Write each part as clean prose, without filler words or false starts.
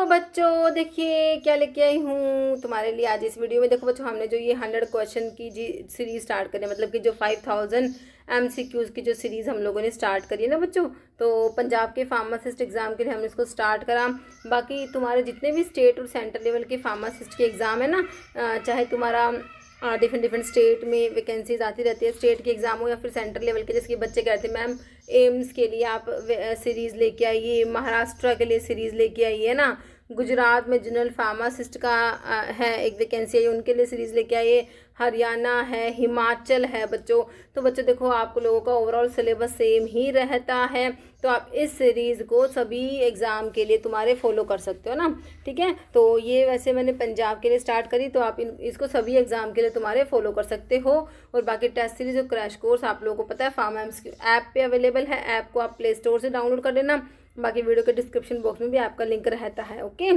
बच्चों देखिए क्या लेके आई हूँ तुम्हारे लिए आज इस वीडियो में। देखो बच्चों, हमने जो ये 100 क्वेश्चन की जी सीरीज स्टार्ट करी, मतलब कि जो 5000 MCQs की जो सीरीज़ हम लोगों ने स्टार्ट करी है ना बच्चों, तो पंजाब के फार्मासिस्ट एग्ज़ाम के लिए हमने इसको स्टार्ट करा। बाकी तुम्हारे जितने भी स्टेट और सेंटर लेवल के फार्मासिस्ट के एग्ज़ाम है ना, चाहे तुम्हारा डिफरेंट स्टेट में वैकेंसीज आती रहती है, स्टेट के एग्ज़ाम हो या फिर सेंटर लेवल के, जैसे कि बच्चे कहते हैं मैम एम्स के लिए आप सीरीज़ लेके आइए, महाराष्ट्र के लिए सीरीज़ लेके आइए ना, गुजरात में जनरल फार्मासिस्ट का है एक वैकेंसी है, उनके लिए सीरीज़ लेके आइए, हरियाणा है, हिमाचल है बच्चों। तो बच्चों देखो, आप लोगों का ओवरऑल सिलेबस सेम ही रहता है, तो आप इस सीरीज़ को सभी एग्ज़ाम के लिए तुम्हारे फॉलो कर सकते हो ना, ठीक है। तो ये वैसे मैंने पंजाब के लिए स्टार्ट करी, तो आप इसको सभी एग्ज़ाम के लिए तुम्हारे फॉलो कर सकते हो। और बाकी टेस्ट सीरीज़ और क्रैश कोर्स आप लोगों को पता है फार्मा ऐप पे अवेलेबल है, ऐप को आप प्ले स्टोर से डाउनलोड कर लेना। बाकी वीडियो के डिस्क्रिप्शन बॉक्स में भी आपका लिंक रहता है, ओके।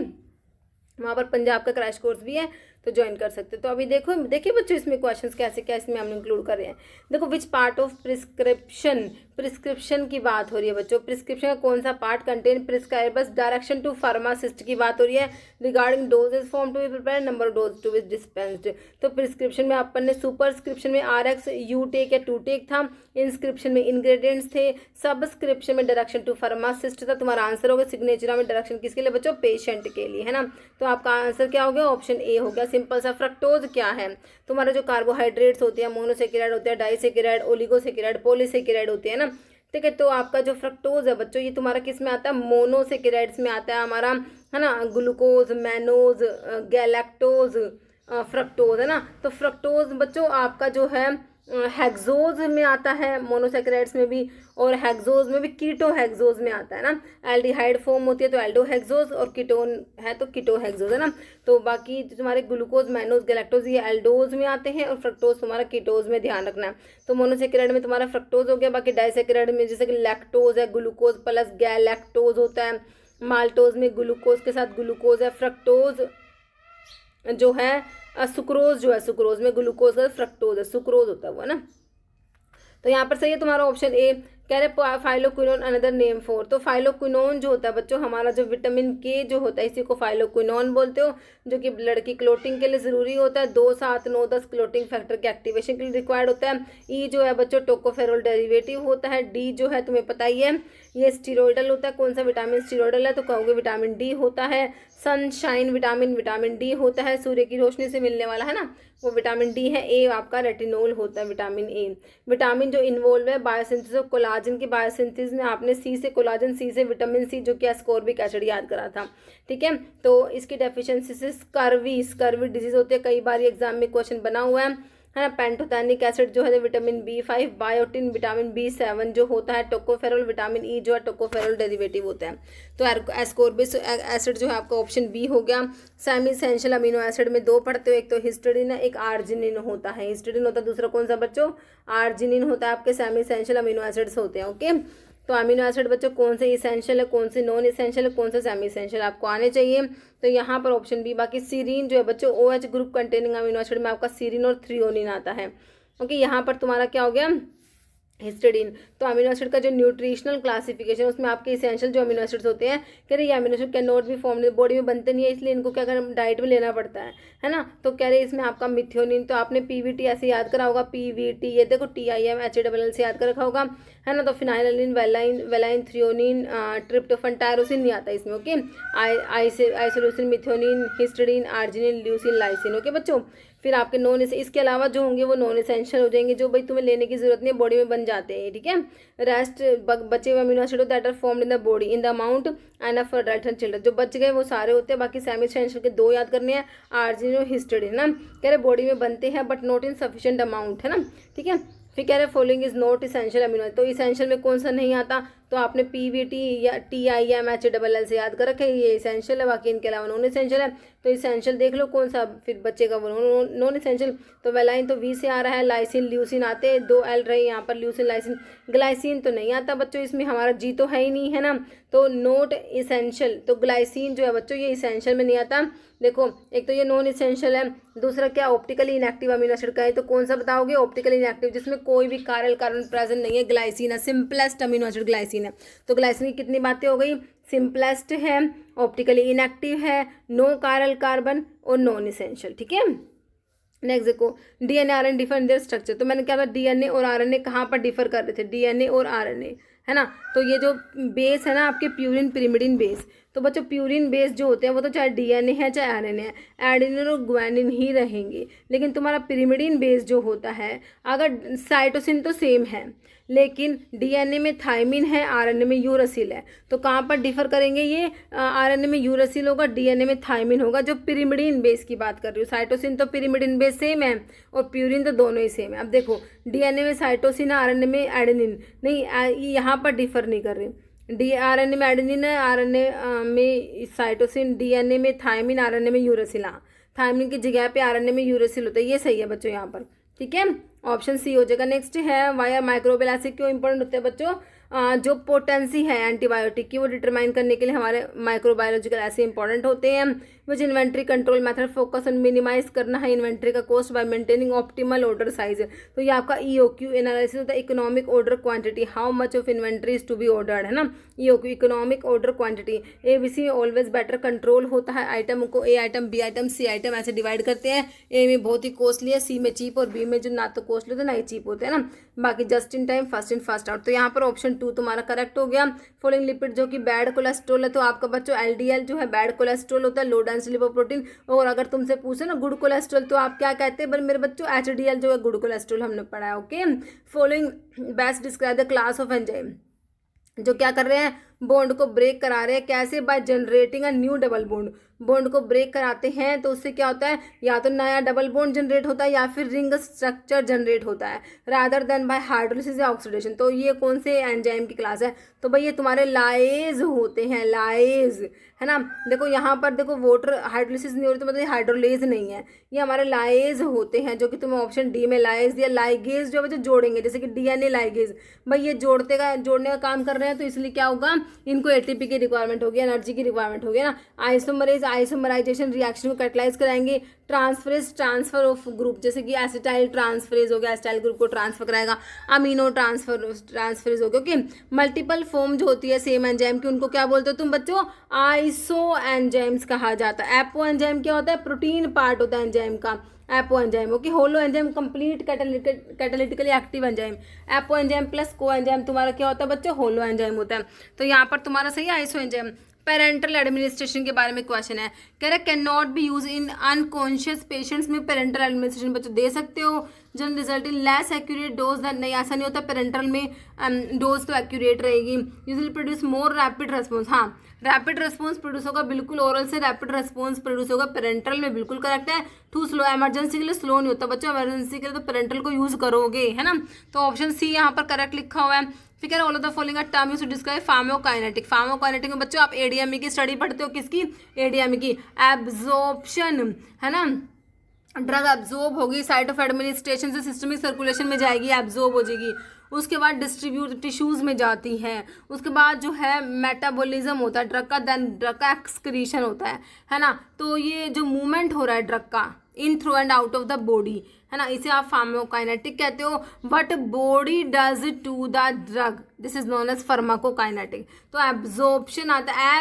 वहाँ पर पंजाब का क्रैश कोर्स भी है, तो ज्वाइन कर सकते हो। तो अभी देखिए बच्चों, इसमें क्वेश्चंस कैसे क्या इसमें हम इंक्लूड कर रहे हैं। देखो, विच पार्ट ऑफ प्रिस्क्रिप्शन की बात हो रही है बच्चों। प्रिस्क्रिप्शन का कौन सा part contain prescribers direction to pharmacist की बात हो रही है regarding dosage form to be prepare, number of dose to be dispensed. तो प्रिस्क्रिप्शन में अपन ने सुपरस्क्रिप्शन में RX यू टेक या 2 टेक था, इंस्क्रिप्शन में इंग्रेडिएंट्स थे, सबस्क्रिप्शन में डायरेक्शन टू फार्मासिस्ट था। तुम्हारा आंसर होगा सिग्नेचर में डायरेक्शन किसके लिए बच्चों, पेशेंट के लिए, है ना। तो आपका आंसर क्या हो गया, ऑप्शन ए हो गया, सिंपल सा। फ्रक्टोज क्या है, तुम्हारा जो कार्बोहाइड्रेट्स होते हैं, मोनोसेकेराइड होते हैं, डाइसेकेराइड, ओलिगोसेकेराइड, पॉलीसेकेराइड होते हैं ना, ठीक है। तो आपका जो फ्रक्टोज है बच्चों, ये तुम्हारा किस में आता है, मोनोसेकेराइड्स में आता है हमारा, है ना। ग्लूकोज, मैनोज, गैलेक्टोज, फ्रक्टोज, है ना। तो फ्रक्टोज बच्चों आपका जो है हेक्सोज में आता है, मोनोसेकेराइड्स में भी, और हेक्सोज में भी, कीटो हेक्सोज में आता है ना। एल्डिहाइड फॉर्म होती है तो एल्डो हेक्सोज, और कीटोन है तो कीटो हेक्सोज, है ना। तो बाकी तुम्हारे ग्लूकोज, मैनोज, गैलेक्टोज ये एल्डोज में आते हैं, और फ्रक्टोज तुम्हारा कीटोज में, ध्यान रखना है। तो मोनोसेकेराइड में तुम्हारा फ्रक्टोज हो गया। बाकी डाइसेकेराइड में जैसे कि लैक्टोज है, ग्लूकोज प्लस गैलेक्टोज होता है। माल्टोज में ग्लूकोज के साथ ग्लूकोज है। फ्रक्टोज जो है सुक्रोज, जो है सुक्रोज में ग्लूकोज का फ्रक्टोज है, सुक्रोज होता है वो, है ना। तो यहाँ पर सही है तुम्हारा ऑप्शन ए। कह रहे फाइलोक्विनोन अनदर नेम फॉर। तो फाइलोक्विनोन जो होता है बच्चों हमारा जो विटामिन के जो होता है, इसी को फाइलोक्विनोन बोलते हो, जो कि ब्लड की क्लोटिंग के लिए ज़रूरी होता है। 2, 7, 9, 10 क्लोटिंग फैक्टर के एक्टिवेशन के लिए रिक्वायर्ड होता है। ई जो है बच्चों टोकोफेरोल डेरिवेटिव होता है। डी जो है तुम्हें पता ही है, ये स्टीरोइडल होता है। कौन सा विटामिन स्टीरोइडल है, तो कहोगे विटामिन डी होता है। सनशाइन विटामिन डी होता है, सूर्य की रोशनी से मिलने वाला, है ना, वो विटामिन डी है। ए आपका रेटिनोल होता है, विटामिन ए। विटामिन जो इन्वॉल्व है बायोसिंथेसिस ऑफ कोलाजन की बायोसिंथेसिस में, आपने सी से कोलाजन, सी से विटामिन सी जो कि एस्कॉर्बिक एसिड याद करा था, ठीक है। तो इसकी डेफिशिएंसी से स्कर्वी डिजीज होती है, कई बार एग्जाम में क्वेश्चन बना हुआ है ना। पेंटोथेनिक एसिड जो है vitamin B5, biotin vitamin B7 जो होता है, टोकोफेरोल विटामिन ई जो है टोकोफेरोल डेरिवेटिव होता है। तो एस्कॉर्बिक एसिड जो है आपका ऑप्शन बी हो गया। सेमी एसेंशियल अमीनो एसिड में 2 पढ़ते हो, एक तो हिस्टिडीन है, एक आर्जिनिन होता है। हिस्टिडीन होता है, दूसरा कौन सा बच्चों, आर्जिनिन होता है। आपके सेमी एसेंशियल अमीनो एसिड्स होते हैं, ओके। तो अमीनो एसिड बच्चों कौन से इसेंशियल है, कौन से नॉन इसेंशियल है, कौन सा सेमी इसेंशियल आपको आने चाहिए। तो यहाँ पर ऑप्शन बी। बाकी सीरीन जो है बच्चों OH group containing amino acid में आपका सीरीन और थ्रियोनिन आता है, ओके। यहाँ पर तुम्हारा क्या हो गया, हिस्टिडीन। तो अमीनो एसिड का जो न्यूट्रिशनल क्लासिफिकेशन उसमें आपके इसेंशियल जो अमीनो एसिड्स होते हैं, कह रहे ये amino acid can not B form, body में बनते नहीं है, इसलिए इनको क्या करें, डाइट में लेना पड़ता है ना। तो कह रहे इसमें आपका मिथ्योनिन, तो आपने PVT ऐसे याद करा होगा, PVT ये देखो TIM HALL से याद कर रखा होगा, है ना। तो फिनाइलिन, वेलाइन, थ्रियोनिन, ट्रिप्टोफन, टायरोसिन नहीं आता इसमें, okay. Isoleucine, methionine, histidine, arginine, leucine, lysine, okay बच्चों। फिर आपके नॉन इसके अलावा जो होंगे वो नॉन इसेंशियल हो जाएंगे, जो भाई तुम्हें लेने की जरूरत नहीं है, बॉडी में बन जाते हैं, ठीक है। रेस्ट बचे हुए amino acid that are formed in the body in the amount enough for adult and children, जो बच गए वो सारे होते हैं। बाकी सेमी इसेंशियल के 2 याद करने हैं, आर्जिनिन और हिस्टिडीन, ना। कह रहे बॉडी में बनते हैं but not in sufficient amount, है ना, ठीक है। फिर कह रहे following is not essential amino, तो इसेंशियल में कौन सा नहीं आता, तो आपने PVT या TIM HALL से याद कर रखे, ये इसेंशियल है, बाकी इनके अलावा नॉन इसेंशियल है। तो इसेंशियल देख लो कौन सा फिर बचेगा, वो नॉन इसेंशियल। तो वेलाइन तो V से आ रहा है, लाइसिन ल्यूसिन आते, 2 L रहे यहाँ पर, ल्यूसिन लाइसिन। ग्लाइसिन तो नहीं आता बच्चों, इसमें हमारा G तो है ही नहीं, है ना। तो नॉट इसेंशियल, तो ग्लाइसिन जो है बच्चों ये इसेंशियल में नहीं आता। देखो एक तो ये नॉन इसेंशियल है, दूसरा क्या ऑप्टिकली इनएक्टिव अमीनो एसिड का है, तो कौन सा बताओगे, ऑप्टिकली इनएक्टिव, जिसमें कोई भी कारल कार्बन प्रेजेंट नहीं है, ग्लाइसिन है, सिंपलेस्ट अमीनो एसिड ग्लाइसिन है। तो ग्लाइसिन की कितनी बातें हो गई, सिंपलेस्ट है ऑप्टिकली इनएक्टिव है, नो कायरल कार्बन और नॉन इसेंशियल। ठीक है, नेक्स्ट देखो DNA RNA differ in their structure. तो मैंने क्या था, डीएनए और आरएनए कहाँ पर डिफर कर रहे थे, डीएनए और आरएनए, है ना। तो ये जो बेस है ना आपके प्यूरिन पिरिमिडिन बेस, तो बच्चों प्यूरिन बेस जो होते हैं वो तो चाहे डीएनए है चाहे आरएनए है, एडेनिन और ग्वानिन ही रहेंगे। लेकिन तुम्हारा पिरिमिडिन बेस जो होता है, अगर साइटोसिन तो सेम है लेकिन डीएनए में थायमिन है, आरएनए में यूरासिल है, तो कहाँ पर डिफर करेंगे ये, आरएनए में यूरासिल होगा, डीएनए में थायमिन होगा। जो पिरिमिडिन बेस की बात कर रही हूँ, साइटोसिन तो पिरिमिडिन बेस सेम है और प्यूरिन तो दोनों ही सेम है। अब देखो डीएनए में साइटोसिन, आरएनए में एडेनिन, नहीं यहाँ पर डिफर नहीं कर रहे। आरएनए में एडेनिन है, आरएनए में साइटोसिन, डीएनए में थायमिन, आरएनए में यूरासिल। हाँ, थायमिन की जगह पे आरएनए में यूरासिल होता है, ये सही है बच्चों यहाँ पर। ठीक है, ऑप्शन सी हो जाएगा। नेक्स्ट है वाई माइक्रोबियल एसिड क्यों इंपॉर्टेंट होते हैं बच्चों, जो पोटेंसी है एंटीबायोटिक की वो डिटरमाइन करने के लिए हमारे माइक्रोबायोलॉजिकल ऐसे इंपॉर्टेंट होते हैं। Which inventory control method focus on minimize करना है इन्वेंट्री का cost by maintaining optimal order size. तो ये आपका ईओक्यू एनालिसिस होता है, economic order quantity, how much of inventory is to be ordered, है ना। EOQ economic order quantity. ABC में ऑलवेज बेटर कंट्रोल होता है, आइटम को A item, B item, C item ऐसे डिवाइड करते हैं। ए में बहुत ही कॉस्टली है, सी में चीप और बी में जो ना तो कॉस्टली होता है ना ही चीप होते हैं ना। बाकी just in time, first in first out. तो यहाँ पर ऑप्शन 2 तुम्हारा करेक्ट हो गया। फॉलोइंग लिपिड जो कि बैड कोलेस्ट्रॉल है, तो आपका बच्चों एलडीएल जो है बैड कोलेस्ट्रॉल होता है, लो डेंसिटी लिपोप्रोटीन। और अगर तुमसे पूछे ना गुड कोलेस्ट्रॉल, तो आप क्या कहते हैं मेरे बच्चों, एचडीएल जो है गुड कोलेस्ट्रॉल हमने पढ़ा है। Okay, following best describe the class of enzyme, जो क्या कर रहे हैं, बॉन्ड को ब्रेक करा रहे हैं। कैसे, by generating a new double bond. Bond को ब्रेक कराते हैं तो उससे क्या होता है, या तो नया डबल बॉन्ड जनरेट होता है या फिर रिंग स्ट्रक्चर जनरेट होता है, रादर देन बाय हाइड्रोलिसिस या ऑक्सीडेशन। तो ये कौन से एंजाइम की क्लास है, तो भाई ये तुम्हारे लाइज होते हैं, लाइज, है ना। देखो यहाँ पर देखो वाटर हाइड्रोलिसिस नहीं हो रही तो मतलब हाइड्रोलेज नहीं है, ये हमारे लाइज होते हैं, जो कि तुम्हें ऑप्शन डी में लाइज दिया। लाइगेज जो है जोड़ेंगे, जैसे कि डीएनए लाइगेज, भाई ये जोड़ने का काम कर रहे हैं, तो इसलिए क्या होगा, इनको एटीपी की रिक्वायरमेंट होगी, एनर्जी की रिक्वायरमेंट होगी ना। आइसोमरेज आइसोमराइजेशन रिएक्शन को कैटलाइज कराएंगे। ट्रांसफरेज ट्रांसफर ऑफ ग्रुप, जैसे कि एसिटाइल ट्रांसफरेज हो गया, एसिटाइल ग्रुप को ट्रांसफर कराएगा। अमीनो ट्रांसफरेज हो गया। ओके, मल्टीपल फॉर्म जो होती है सेम एंजाइम की, उनको क्या बोलते हो तुम बच्चों, आइसो एंजाइम्स कहा जाता है। एपो एंजाइम क्या होता है, प्रोटीन पार्ट होता है एंजाइम का, apo enzyme. Okay, holo enzyme complete catalytically active enzyme. Apo enzyme plus coenzyme तुम्हारा क्या होता है बच्चों, होलो एंजाइम होता है। तो यहाँ पर तुम्हारा सही है आइसो एंजाइम। पेरेंटल एडमिनिस्ट्रेशन के बारे में क्वेश्चन है, कह रहा है can not be use in unconscious patients में पेरेंटल एडमिनिस्ट्रेशन बच्चों दे सकते हो, जो result in less accurate dose than, नहीं ऐसा नहीं होता, पेरेंटल में डोज तो एक्यूरेट रहेगी। Usually produce more rapid response, हाँ रैपिड रेस्पॉन्स प्रोड्यूस होगा बिल्कुल, ओरल से रैपिड रेस्पॉन्स प्रोड्यूस होगा, पेरेंटल में बिल्कुल करेक्ट है। टू स्लो, इमरजेंसी के लिए स्लो नहीं होता बच्चों, इमरजेंसी के लिए तो पेरेंटल को यूज करोगे, है ना। तो ऑप्शन सी यहाँ पर करेक्ट लिखा हुआ है। फिर all of the following are term used to describe pharmacokinetic. Pharmacokinetic में बच्चों आप एडीएमई की स्टडी पढ़ते हो, किसकी, एडीएमई की। एब्जॉर्प्शन, है ना, ड्रग एब्जॉर्ब होगी, साइट ऑफ एडमिनिस्ट्रेशन से सिस्टमिक सर्कुलेशन में जाएगी, एब्जॉर्ब हो जाएगी। उसके बाद डिस्ट्रीब्यूट टिश्यूज में जाती है। उसके बाद जो है मेटाबॉलिज्म होता है ड्रग का, देन ड्रग का एक्सक्रीशन होता है ना। तो ये जो मूवमेंट हो रहा है ड्रग का in through and out of the body, है ना, इसे आप फार्माकोकाइनेटिक कहते हो। But body does to the drug, this is known as pharmacokinetic. तो एब्जॉर्प्शन आता है,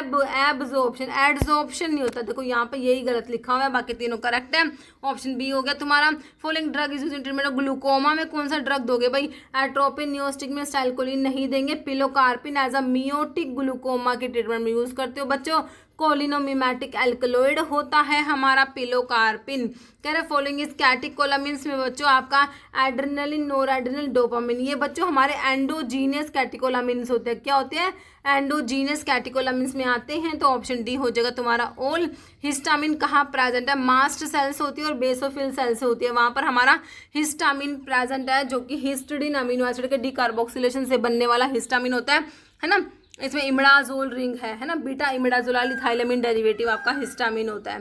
एब्जॉर्प्शन, एड्सॉर्प्शन नहीं होता। देखो यहाँ पे यही गलत लिखा हुआ है, बाकी तीनों करेक्ट है। ऑप्शन बी हो गया तुम्हारा। Following drug is used in treatment of glaucoma में कौन सा ड्रग दोगे भाई, एट्रोपिन, नियोस्टिक में स्टाइलकोलिन नहीं देंगे। Pilocarpine as a miotic glaucoma के ट्रीटमेंट में यूज करते हो बच्चों। कोलिनोमिमेटिक एल्कलॉइड होता है हमारा पिलोकार्पिन। कह रहे फॉलोइंग इज कैटिकोलामिन्स में बच्चों आपका एड्रेनलिन, नोरएड्रेनल, डोपामिन, ये बच्चों हमारे एंडोजीनियस कैटिकोलामिन्स होते हैं। क्या होते हैं, एंडोजीनियस कैटिकोलामिन्स में आते हैं। तो ऑप्शन डी हो जाएगा तुम्हारा ऑल। हिस्टामिन कहाँ प्रेजेंट है, मास्ट सेल्स होती है और बेसोफिल सेल्स होती है, वहां पर हमारा हिस्टामिन प्रेजेंट है, जो कि हिस्टिडीन अमीनो एसिड के डीकार्बोक्सिलेशन से बनने वाला हिस्टामिन होता है ना। इसमें इमिडाजोल रिंग है ना, बीटा इमिडाजोल थाइलामिन डेरिवेटिव आपका हिस्टामिन होता है।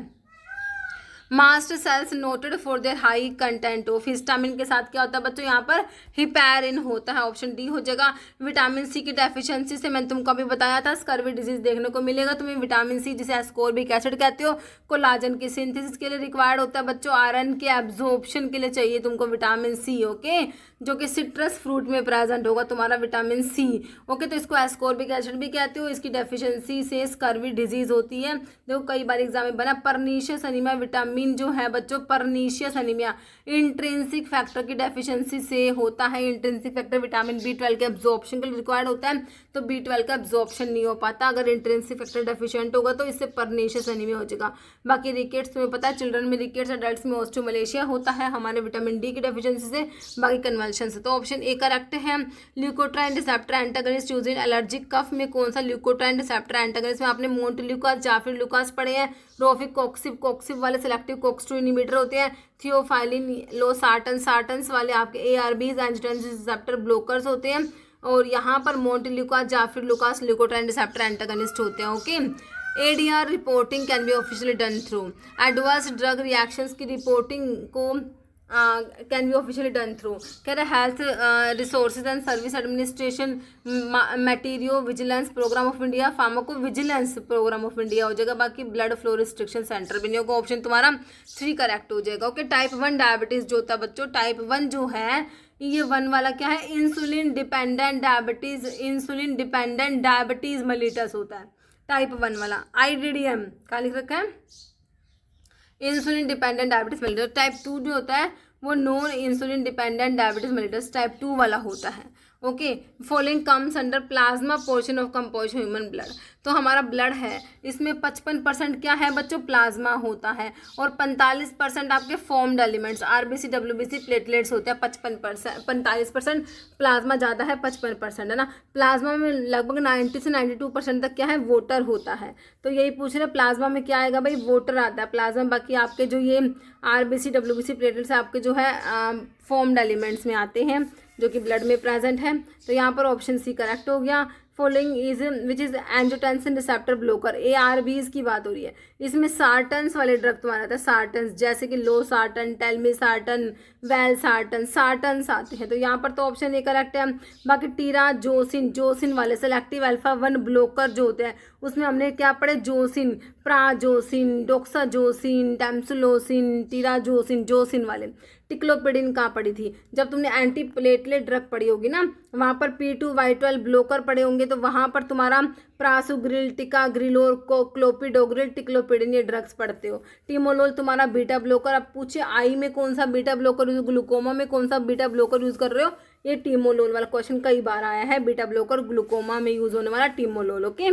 Mast cells noted for their high content of histamine के साथ क्या होता है बच्चों, यहाँ पर हिपैरिन होता है, ऑप्शन डी हो जाएगा। विटामिन सी की डेफिशिएंसी से मैंने तुमको अभी बताया था स्कर्वी डिजीज देखने को मिलेगा तुम्हें। विटामिन सी जिसे एस्कोर्बिक एसिड कहते हो, कोलाजन की सिंथेसिस के लिए रिक्वायर्ड होता है बच्चों। आयरन के एब्जॉर्प्शन के लिए चाहिए तुमको विटामिन सी, ओके, जो कि सिट्रस फ्रूट में प्रेजेंट होगा तुम्हारा विटामिन सी, ओके। तो इसको एस्कोर्बिक एसिड भी कहते हो। इसकी डेफिशिएंसी से स्कर्वी डिजीज होती है। देखो कई बार एग्जाम में बना, परनीशियस अनीमिया विटामिन जो है बच्चों, परनीशियस अनीमिया इंट्रिंसिक फैक्टर की डेफिशिएंसी से होता है। इंट्रिंसिक फैक्टर विटामिन B12 के एब्जॉर्प्शन के लिए रिक्वायर्ड होता है, तो B12 का एब्जॉर्प्शन नहीं हो पाता अगर इंट्रिंसिक फैक्टर डेफिशिएंट होगा, तो इससे परनीशियस अनीमिया हो जाएगा। बाकी रिकेट्स तुम्हें पता है, चिल्ड्रन में रिकेट्स, एडल्ट्स में ऑस्टियोमलेशिया होता है हमारे विटामिन डी की डेफिशिएंसी से, बाकी कन्वल्शन से। तो ऑप्शन ए करेक्ट है। Leukotriene receptor antagonist use in allergic cough में कौन सा ल्यूकोट्राइन रिसेप्टर एंटागनिस्ट में आपने मोंटेल्यूकास, जाफिर लुकास पढ़े हैं। रोफिक कोक्सिब वाले सिलेक्टिव कोक्स 2 इनिबिटर होते हैं। थियोफाइलिन लोसार्टन सार्टन्स वाले आपके ARBs एंजियोटेंसिन रिसेप्टर ब्लोकर्स होते हैं। और यहाँ पर montelukast, zafirlukast leukotriene receptor antagonist होते हैं, okay. ADR reporting can be officially done through, adverse drug reactions की रिपोर्टिंग को can be officially done through, कह रहे health resources and service administration, materiovigilance programme of India, pharmacovigilance programme of India हो जाएगा। बाकी blood flow restriction centre भी नहीं होगा, ऑप्शन तुम्हारा 3 करेक्ट हो जाएगा, ओके। टाइप 1 डायबिटीज जो होता है बच्चों, टाइप 1 जो है ये 1 वाला क्या है, insulin dependent diabetes, insulin dependent diabetes mellitus होता है टाइप 1 वाला। IDDM क्या लिख रखा है, insulin dependent diabetes mellitus. Type 2 जो होता है वो non insulin dependent diabetes mellitus type 2 वाला होता है, okay. Following comes under plasma portion of composition human blood, तो हमारा ब्लड है इसमें 55% क्या है बच्चों, प्लाज्मा होता है, और 45% आपके formed elements RBC WBC platelets होते हैं। 45% प्लाज्मा ज़्यादा है, 55% है ना। प्लाज्मा में लगभग 90 से 92% तक क्या है, वोटर होता है। तो यही पूछ रहे प्लाज्मा में क्या आएगा भाई, वोटर आता है प्लाज्मा। बाकी आपके जो ये RBC WBC प्लेटलेट्स आपके जो है फॉर्म्ड एलिमेंट्स में आते हैं जो कि ब्लड में प्रेजेंट है। तो यहाँ पर ऑप्शन सी करेक्ट हो गया। Following is which is angiotensin receptor blocker, ARBs की बात हो रही है। इसमें सार्टन्स वाले ड्रग तुम्हारा आता है, सार्टन्स जैसे कि लो सार्टन, टेलमिसार्टन, वेल सार्टन, सार्टन्स आते हैं। तो यहाँ पर तो ऑप्शन ए करेक्ट है। बाकी टीराजोसिन, जोसिन वाले सेलेक्टिव अल्फा 1 ब्लोकर जो होते हैं उसमें हमने क्या पढ़े, जोसिन, प्राजोसिन, डोक्साजोसिन, टैम्सुलोसिन, टीराजोसिन, जोसिन वाले। टिक्लोपिडिन कहाँ पढ़ी थी, जब तुमने एंटी प्लेटलेट ड्रग पढ़ी होगी ना, वहाँ पर P2Y12 ब्लोकर पढ़े होंगे, तो वहाँ पर तुम्हारा प्रासुग्रिल, टिकाग्रिलोर, क्लोपिडोग्रिल, टिक्लोपिडिन ये ड्रग्स पढ़ते हो। टिमोलोल तुम्हारा बीटा ब्लोकर। अब पूछे आई में कौन सा बीटा ब्लोकर यूज, ग्लूकोमा में कौन सा बीटा ब्लोकर यूज कर रहे हो, ये टिमोलोल वाला क्वेश्चन कई बार आया है, बीटा ब्लोकर ग्लूकोमा में यूज होने वाला timolol, okay.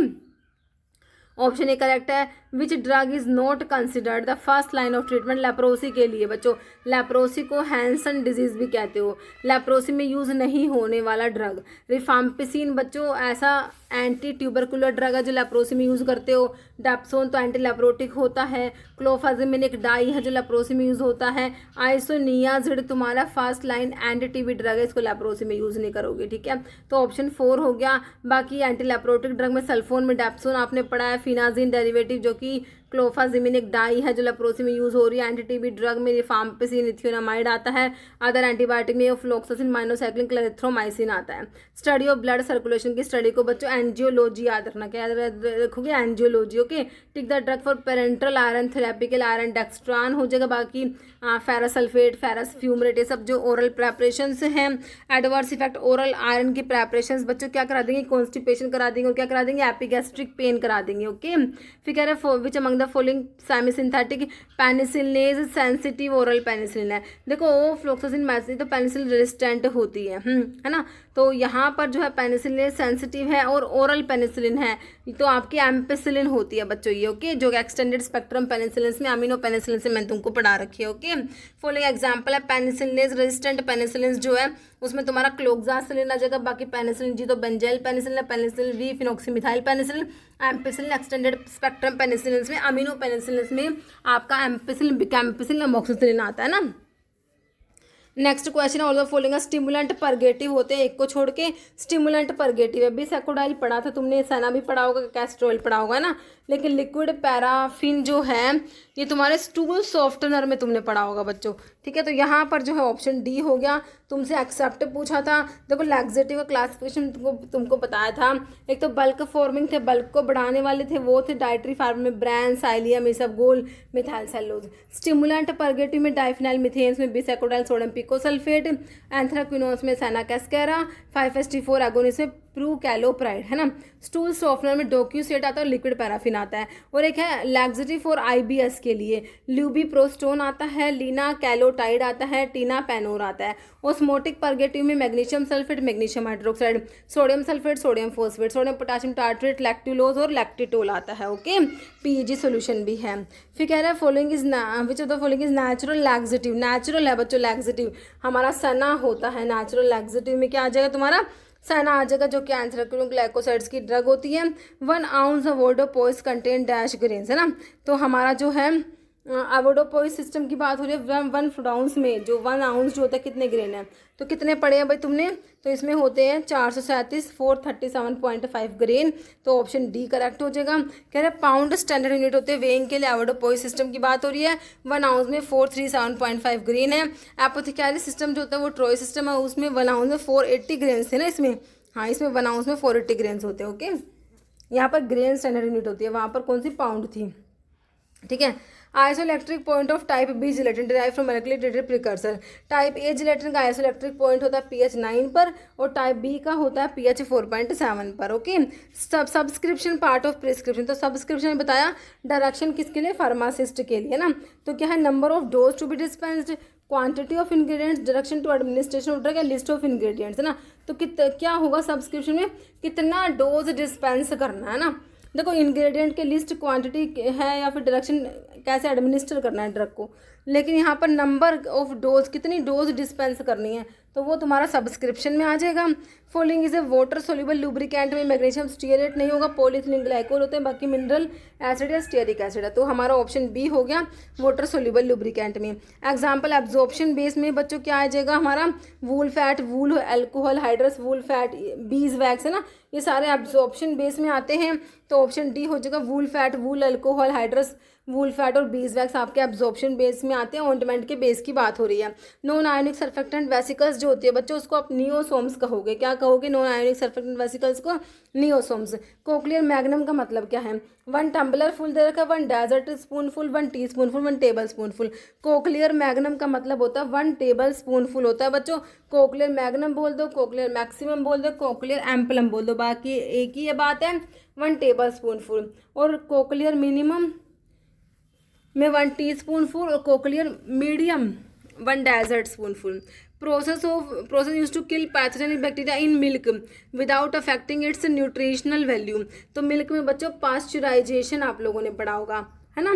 Option A correct है। Which drug is not considered the first line of treatment, leprosy के लिए बच्चों, लेप्रोसी को हैंसन डिजीज भी कहते हो, लेप्रोसी में यूज नहीं होने वाला ड्रग। रिफाम्पिसिन बच्चों ऐसा एंटी ट्यूबरकुलर ड्रग है जो लेप्रोसी में यूज करते हो। डेप्सोन तो एंटी लेप्रोटिक होता है। क्लोफाजिमिन एक डाई है जो लेप्रोसी में यूज होता है। आइसोनियाजिड तुम्हारा first line anti TB drug है, इसको लेप्रोसी में यूज नहीं करोगे, ठीक है। तो ऑप्शन 4 हो गया। बाकी एंटी लेप्रोटिक ड्रग में सल्फोन में डेप्सोन आपने पढ़ा है, फिनाजिन डेरिवेटिव जो कि क्लोफाजिमिन एक डाई है जो लेप्रोसी में यूज हो रही है। एंटी टीबी ड्रग में रिफाम्पिसिन, इथियोनामाइड आता है। अदर एंटीबायोटिक में फ्लोक्सासिन, माइनोसाइक्लिन, क्लेरिथ्रोमाइसिन आता है। स्टडी ऑफ ब्लड सर्कुलेशन की स्टडी को बच्चों एंजियोलॉजी याद रखना, क्या याद रखोगे, angiology, okay. Tick the drug for parenteral iron therapy के लिए आयरन डेक्स्ट्रान हो जाएगा। बाकी फेरस सल्फेट, फेरस फ्यूमरेट, ये सब जो ओरल प्रेपरेशंस हैं। एडवर्स इफेक्ट ओरल आयरन की प्रेपरेशंस बच्चों क्या करा देंगे, कॉन्स्टिपेशन करा देंगे, और क्या करा देंगे, एपिगैस्ट्रिक पेन करा देंगे, ओके। फिर कह रहे हैं which among the following semi synthetic penicillinase sensitive oral penicillin है। देखो फ्लोक्सासिन मैसिन तो पेनिसिलिन रेजिस्टेंट होती है ना। तो यहाँ पर जो है पेनिसिलिन सेंसिटिव है और ओरल पेनिसिलिन है तो आपकी एम्पिसिलिन होती है बच्चों ये, ओके। जो एक्सटेंडेड स्पेक्ट्रम पेनिसिलिन में अमीनो पेनिसिलिन से मैंने तुमको पढ़ा रखी है, ओके। फॉलोइंग एग्जांपल है पेनिसिलिनेज रेजिस्टेंट पेनिसिलिन जो है उसमें तुम्हारा क्लोक्सासिलिन आ जाएगा। बाकी पेनिसिलिन जी तो बेंजाइल पेनिसिलिन है, penicillin V phenoxymethyl penicillin, ampicillin extended spectrum penicillin में, अमीनो पेनिसिलिन में आपका एम्पिसिलिन, बिकैम्पिसिलिन, अमोक्सिसिलिन आता है ना। Next question, all the following stimulant purgative होते हैं, एक को छोड़ के स्टिमुलेंट परगेटिव है। बिसेकोडाइल पढ़ा था तुमने, सना भी पढ़ा होगा, कैस्टर ऑयल पढ़ा होगा ना। लेकिन लिक्विड पैराफिन जो है ये तुम्हारे स्टूल सॉफ्टनर में तुमने पढ़ा होगा बच्चों, ठीक है। तो यहाँ पर जो है ऑप्शन डी हो गया। तुमसे एक्सेप्ट पूछा था, देखो लैक्सेटिव का क्लासिफिकेशन तुमको बताया था। एक तो बल्क फॉर्मिंग थे, बल्क को बढ़ाने वाले थे वो थे डाइटरी फार्म में ब्रैन, साइलियम, इसबगोल, मिथाइल सेलुलोज। स्टिमुलेंट परगेटिव में डाइफिनाइल मीथेन्स में बिसेकोडाइल, सोडियम पिकोसल्फेट, एंथ्राक्विनोन्स में सैना कैस्केरा, 5-HT4 एगोनिस्ट में प्रूकैलोप्राइड, है ना। स्टूल सॉफ्टनर में डोक्यूसेट आता है और लिक्विड पैराफिन आता है। और एक है लैक्सेटिव फॉर IBS के लिए ल्यूबिप्रोस्टोन आता है, लीना कैलोटाइड आता है, टीना पेनोर आता है। ओस्मोटिक परगेटिव में magnesium sulphate, magnesium hydroxide, sodium sulphate, sodium phosphate, sodium potassium tartrate, lactulose और लैक्टिटोल आता है। ओके, PEG सोल्यूशन भी है। फिर कह रहा है following is which of the following is natural laxative. Natural है बच्चों लैक्सेटिव, हमारा सना होता है नेचुरल लैक्सेटिव में। क्या आ जाएगा तुम्हारा? सना आ जाएगा, जो कि एंथ्राक्विनोन ग्लाइकोसाइड्स की ड्रग होती है। 1 ounce अवोडोपोइस कंटेन डैश ग्रेन्स, है ना। तो हमारा जो है अवोडोपोइस सिस्टम की बात हो रही है। 1 ounce में जो 1 ounce जो होता है कितने ग्रेन है, तो कितने पढ़े हैं भाई तुमने? तो इसमें होते हैं 437, 437.5 ग्रेन। तो ऑप्शन डी करेक्ट हो जाएगा। कह रहे हैं पाउंड स्टैंडर्ड यूनिट होते हैं वेइंग के लिए, अवोडोपोइस सिस्टम की बात हो रही है। 1 ounce में 437.5 ग्रेन है। एपोथेकेरी सिस्टम जो होता है वो ट्रोय सिस्टम है, उसमें 1 ounce में 480 ग्रेन्स थे ना इसमें। हाँ, इसमें 1 ounce में 480 ग्रेन्स होते हैं। ओके, यहाँ पर ग्रेन स्टैंडर्ड यूनिट होती है, वहाँ पर कौन सी? पाउंड थी, ठीक है। Isoelectric point of type B gelatin derive from molecular precursor. Type A gelatin का आइसोइलेक्ट्रिक पॉइंट होता है pH 9 पर और टाइप बी का होता है pH 4.7 पर। Okay, subscription part of prescription, तो सब्सक्रिप्शन में बताया डायरेक्शन किसके लिए? फार्मासिस्ट के लिए ना। तो क्या है? Number of dose to be dispensed, quantity of ingredients, direction to administration of drug या लिस्ट ऑफ इंग्रेडिएंट्स, है ना। तो क्या होगा सब्सक्रिप्शन में? कितना डोज डिस्पेंस करना है ना। देखो इंग्रेडिएंट के लिस्ट, क्वांटिटी है या फिर डायरेक्शन कैसे एडमिनिस्टर करना है ड्रग को। लेकिन यहाँ पर नंबर ऑफ डोज, कितनी डोज डिस्पेंस करनी है, तो वो तुम्हारा सब्सक्रिप्शन में आ जाएगा। Following is a water soluble lubricant में मैग्नीशियम स्टीयरेट नहीं होगा, पॉलीथिलीन ग्लाइकोल होते हैं, बाकी मिनरल एसिड या स्टीयरिक एसिड है। तो हमारा ऑप्शन बी हो गया वाटर सोल्यूबल लुब्रिकेंट में। एग्जाम्पल एब्जॉर्प्शन बेस में बच्चों क्या आ जाएगा हमारा? वूल फैट, वूल alcohol hydrous, wool fat, bees wax, है ना। ये सारे एब्जॉर्प्शन बेस में आते हैं। तो ऑप्शन डी हो जाएगा वूल फैट, वूल अल्कोहल हाइड्रस, वूल फैट और बीज वैक्स आपके एब्जॉर्प्शन बेस में आते हैं। ऑइंटमेंट के बेस की बात हो रही है। नॉन आयोनिक सर्फेक्टेंट वेसिकल्स जो होती है बच्चों, उसको आप नियोसोम्स कहोगे। क्या कहोगे? नॉन आयोनिक सर्फेक्टेंट वेसिकल्स को नियोसोम्स। कोक्लियर मैग्नम का मतलब क्या है? 1 टम्बलर फुल दे रखा है, 1 dessert spoonful, 1 teaspoonful, 1 table spoonful. Cochleare magnum का मतलब होता है 1 टेबल स्पूनफुल होता है बच्चों। कोक्लियर मैग्नम बोल दो, कोक्लियर मैक्सिमम बोल दो, कोक्लियर एम्पलम बोल दो, बाकी एक ही ये बात है, 1 टेबल स्पूनफुल। और कोक्लियर मिनिमम में 1 टीस्पूनफुल और cochleare medium 1 dessert spoonful. Process use to kill pathogenic bacteria in milk without affecting its nutritional value. तो मिल्क में बच्चों पास्चुराइजेशन आप लोगों ने पढ़ा होगा, है ना।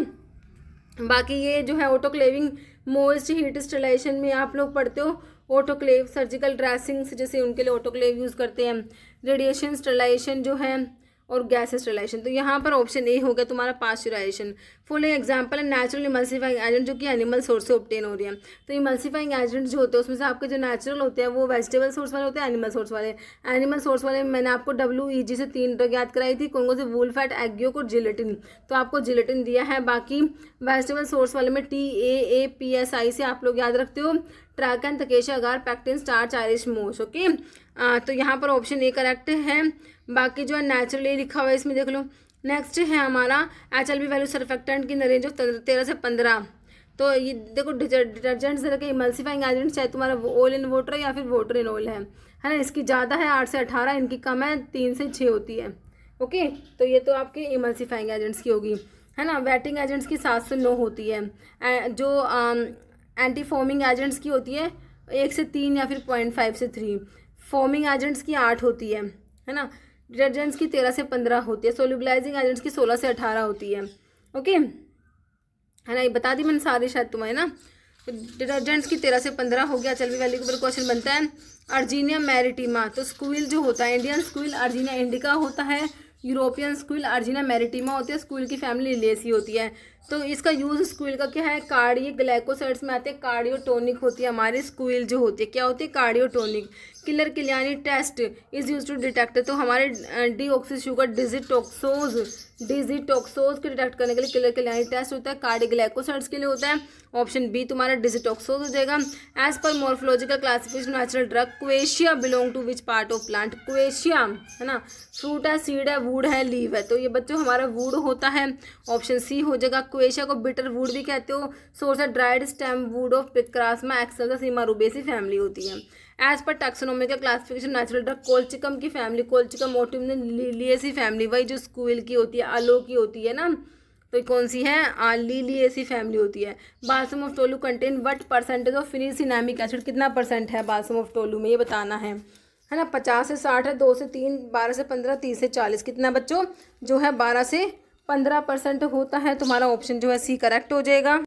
बाकी ये जो है ऑटोक्लेविंग, मोइस्ट हीट स्टरलाइजेशन में आप लोग पढ़ते हो। ऑटोक्लेव सर्जिकल ड्रेसिंग्स जैसे उनके लिए ऑटोक्लेव यूज़ करते हैं। रेडिएशन स्टरलाइजेशन जो है और गैस स्टरलाइजेशन। तो यहाँ पर ऑप्शन ए हो गया तुम्हारा पास्चुराइजेशन। फॉलोइंग एग्जांपल है नेचुरल इमल्सिफाइंग एजेंट जो कि एनिमल सोर्स से ऑब्टेन हो रही है। तो इमल्सिफाइंग एजेंट जो होते हैं उसमें से आपके जो नेचुरल होते हैं वो वेजिटेबल सोर्स वाले होते हैं, एनिमल सोर्स वाले। एनिमल सोर्स वाले मैंने आपको WEG से 3 ड्रग याद कराई थी, कौन कौन से? वूल फैट, एग यॉक और जिलेटिन। तो आपको जिलेटिन दिया है। बाकी वेजिटेबल सोर्स वाले में TAAPSI से आप लोग याद रखते हो, ट्रैकन, तकेशा अगार, पैक्टिन, स्टार्च, आयरिश मोस। ओके, तो यहाँ पर ऑप्शन ए करेक्ट है। बाकी जो है नेचुरली लिखा हुआ है इसमें देख लो। नेक्स्ट है हमारा HLB वैल्यू सर्फेक्टेंट की रेंज ऑफ 13 से 15। तो ये देखो डिटर्जेंट्स तरह के इमल्सिफाइंग एजेंट्स चाहे तुम्हारा ऑयल इन वाटर या फिर वाटर इन ऑयल है ना। इसकी ज़्यादा है 8 से 18, इनकी कम है 3 से 6 होती है। ओके, तो ये तो आपके इमल्सिफाइंग एजेंट्स की होगी, है ना। वेटिंग एजेंट्स की 7 से 9 होती है। जो एंटी फॉर्मिंग एजेंट्स की होती है 1 से 3 या फिर 0.5 से 3। फॉर्मिंग एजेंट्स की 8 होती है ना। डिटर्जेंट्स की 13 से 15 होती है। सोल्यूबलाइजिंग एजेंट्स की 16 से 18 होती है। ओके, है ना, ये बता दी मैंने सारी शायद तुम्हें ना। तो डिटर्जेंट्स की 13 से 15 हो गया। चल भी वैल्यू के ऊपर क्वेश्चन बनता है। अर्जीनिया मैरिटिमा, तो स्क्विल जो होता है, इंडियन स्क्विल अर्जीनिया इंडिका होता है। यूरोपियन स्क्विल अर्जिना मैरिटिमा होती है, स्क्विल की फैमिली लिलियेसी होती है। तो इसका यूज़ स्क्विल का क्या है, कार्डियो ग्लाइकोसाइड्स में आते हैं, कार्डियोटोनिक होती है हमारी स्क्विल जो होती है, क्या होती है cardiotonic. Keller Killiani test is use to detect, तो हमारे डीऑक्सी शुगर डिजिटोक्सोज को डिटेक्ट करने के लिए किलर किलियानी टेस्ट होता है, कार्डियोग्लाइकोसाइड्स के लिए होता है। ऑप्शन बी तुम्हारा डिजिटोक्सोज हो जाएगा। As per morphological classification natural drug quassia belong to which part of plant, quassia है ना, फ्रूट है, सीड है, वुड है, लीव है, तो ये बच्चों हमारा वुड होता है। ऑप्शन सी हो जाएगा। क्वेशिया को बिटर वुड भी कहते हो। सोर्स है dried stem wood of Picrasma excelsa Simaroubaceae family होती है। As per taxonomical classification natural drug colchicum की फैमिली, कोल्चिकम मोटिव ने लिलियेसी फैमिली, वही जो स्क्विल की होती है, अलो की होती है ना, तो कौन सी है, लिलियेसी फैमिली होती है। Balsam of tolu contain what percentage of cinnamic acid, कितना परसेंट है बाल्सम ऑफ टोलू में, ये बताना है ना। 50 से 60 है, 2 से 3, 12 से 15, 30 से 40, कितना बच्चों जो है 12 से 15% होता है। तुम्हारा ऑप्शन जो है सी करेक्ट हो जाएगा।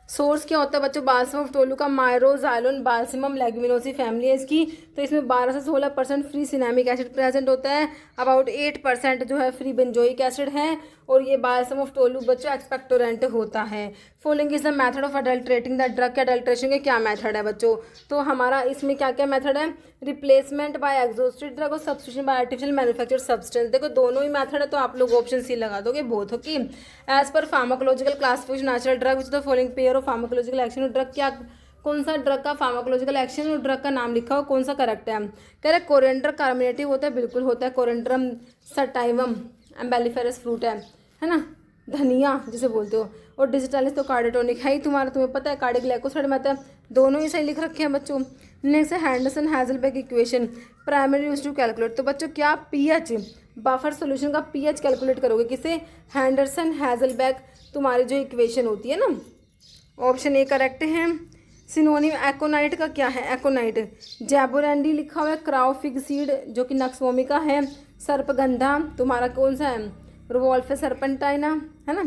सोर्स क्या होता है बच्चों, बाल्सम ऑफ टोलू का मायरोजाइलोन बाल्समम लेग्यूमिनोसी फैमिली है इसकी, तो इसमें 12 से 16% फ्री सिनेमिक एसिड प्रेजेंट होता है, अबाउट 8% जो है फ्री बेंजोइक एसिड है, और ये बाल्सम ऑफ टोलू बच्चों एक्सपेक्टोरेंट होता है। Following is the method of adulterating the drug, के अडल्ट्रेशन के क्या मेथड है बच्चों, तो हमारा इसमें क्या क्या मेथड है, रिप्लेसमेंट बाय एग्जॉस्टेड ड्रग और substitution bye artificial manufactured substance. देखो दोनों ही मेथड है, तो आप लोग ऑप्शन सी लगा दोगे बोथ। ओके, एज पर pharmacological classification natural drug which the following pair of pharmacological action, drug क्या, कौन सा ड्रग का फार्माकोलॉजिकल एक्शन और ड्रग का नाम लिखा हो, कौन सा करेक्ट है। कह रहे कोरिएंडर कार्मिनेटिव होता है, बिल्कुल होता है, कोरिएंडरम सटाइवम एम्बेलिफेरस फ्रूट है ना, धनिया जिसे बोलते हो, और डिजिटालिस तो कार्डियोटोनिक है ही तुम्हारा, तुम्हें पता है, कार्डियोग्लाइकोसाइड में आता है, दोनों ही सही लिख रखे हैं बच्चों। नेक्स्ट है Henderson Hasselbalch equation primary use to calculate, तो बच्चों क्या पीएच, बफर सॉल्यूशन का पीएच कैलकुलेट करोगे किसे, हैंडरसन हैजलबैग तुम्हारी जो इक्वेशन होती है ना। ऑप्शन ए करेक्ट है। सिनोनिम एकोनाइट का क्या है, एकोनाइट जैबोरेंडी लिखा हुआ है, क्राउफिग सीड जो कि नक्सवोमिका है, सर्पगंधा तुम्हारा कौन सा है, रिवॉल्फे सर्पेंटाइना है ना,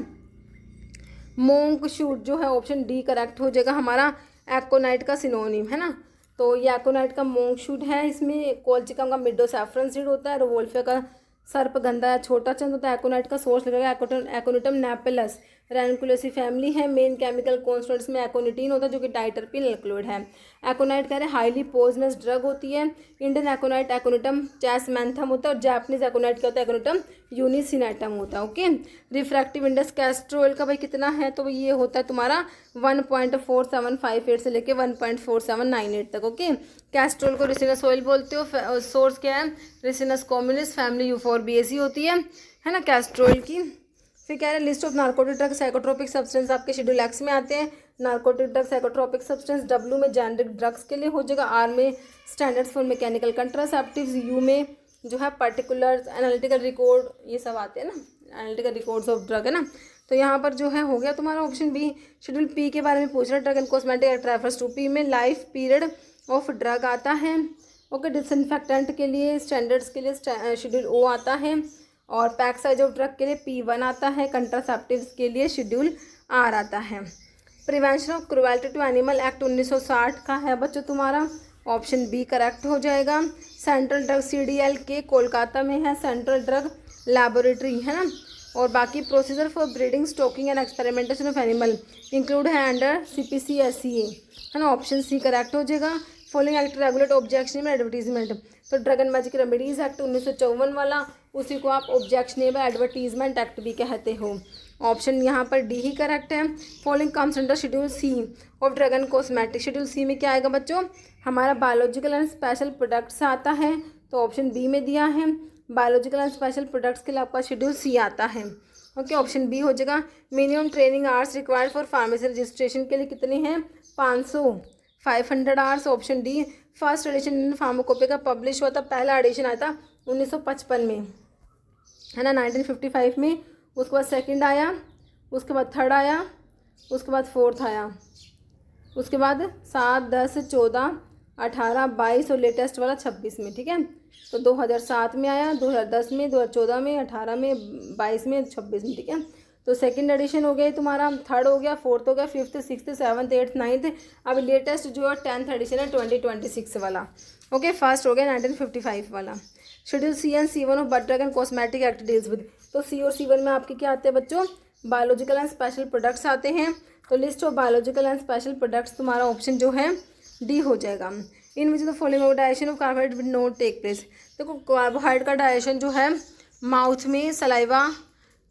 मोंक शूट जो है ऑप्शन डी करेक्ट हो जाएगा हमारा एकोनाइट का सिनोनिम है ना। तो ये एकोनाइट का मोंक शूट है, इसमें कोल्चिकम का मिडोसैफ्रन सीड होता है, रिवॉल्फे का सर्पगंधा या छोटा चंद होता है। एकोनाइट का सोर्स लगेगा एकोनिटम नेपेलस, रैनकुलेसी फैमिली है। मेन केमिकल कॉन्स्टेंट्स में एकोनिटीन होता है जो कि डाइटरपीन एल्कलॉइड है। एकोनाइट कह रहे हैं हाईली पोइजनस ड्रग होती है। इंडियन एकोनाइट एकोनिटम चैसमैंथम होता है, और जापानीज एकोनाइट क्या होता है, एकोनिटम यूनिसिनेटम होता है। Okay, refractive index castor oil का भाई कितना है, तो ये होता है तुम्हारा 1.4758 से लेके 1.4798 तक। ओके, कैस्टर ऑयल को रिसिनस ऑयल बोलते हो। सोर्स क्या है, रिसिनस कॉम्युनिस फैमिली यूफोरबिएसी होती है ना कैस्टर ऑयल की। फिर कह रहे हैं list of narcotic drug psychotropic substance आपके शेड्यूल एक्स में आते हैं। Narcotic drug psychotropic substance, W में जेनेरिक ड्रग्स के लिए हो जाएगा, आर में स्टैंडर्ड्स फॉर मैकेनिकल कंट्रासेप्टिव्स, यू में जो है पर्टिकुलर एनालिटिकल रिकॉर्ड, ये सब आते हैं ना, एनालिटिकल रिकॉर्ड्स ऑफ ड्रग है ना। तो यहाँ पर जो है हो गया तुम्हारा ऑप्शन बी। शेड्यूल पी के बारे में पूछ रहा है, drug and cosmetic refers to, P में लाइफ पीरियड ऑफ ड्रग आता है। ओके, डिसइंफेक्टेंट के लिए स्टैंडर्ड्स के लिए शेड्यूल ओ आता है, और पैक साइज ऑफ ड्रग के लिए P1 आता है, कंट्रासेप्टिव्स के लिए शेड्यूल आर आता है। Prevention of cruelty to animal act 1960 का है बच्चों तुम्हारा, ऑप्शन बी करेक्ट हो जाएगा। सेंट्रल ड्रग CDL के कोलकाता में है, सेंट्रल ड्रग लैबोरेटरी है ना। और बाकी procedure for breeding stocking and experimentation of animal include है अंडर CPC/SCA है ना, ऑप्शन सी करेक्ट हो जाएगा। Following act regulate objectionable advertisement, तो drug and magic remedies act 1954 वाला, उसी को आप ऑब्जेक्शनेबल एडवर्टीजमेंट एक्ट भी कहते हो। ऑप्शन यहाँ पर डी ही करेक्ट है। Following comes under schedule C of drug and cosmetic, schedule C में क्या आएगा बच्चों, हमारा बायोलॉजिकल एंड स्पेशल प्रोडक्ट्स आता है, तो ऑप्शन बी में दिया है बायोलॉजिकल एंड स्पेशल प्रोडक्ट्स के लिए आपका शेड्यूल सी आता है। ओके, ऑप्शन बी हो जाएगा। Minimum training hours required for pharmacy registration के लिए कितने हैं, 500 hours, option D. First edition in pharmacopoeia का पब्लिश हुआ था, पहला एडिशन आया था 1955 में है ना, 1955 में। उसके बाद सेकंड आया, उसके बाद थर्ड आया, उसके बाद फोर्थ आया, उसके बाद 7, 10, 14, 18, 22 और लेटेस्ट वाला 26 में। ठीक है, तो 2007 में आया, 2010 में, 2014 में, 18 में, 22 में, 26 में। ठीक है, तो सेकंड एडिशन हो गया तुम्हारा, थर्ड हो गया, फोर्थ हो गया, fifth, sixth, seventh, eighth, ninth. अब लेटेस्ट जो है 10th एडिशन है 2026 वाला। ओके, फर्स्ट हो गया 1955 वाला। Schedule C and C1 of but drug and cosmetic act deals with. तो C और C1 में आपके क्या आते हैं बच्चों, बायोलॉजिकल एंड स्पेशल प्रोडक्ट्स आते हैं। तो list of biological and special products तुम्हारा ऑप्शन जो है डी हो जाएगा। In which the following digestion of carbohydrate will not take place. देखो कार्बोहाइड्रेट का डाइजेशन जो है माउथ में सलाइवा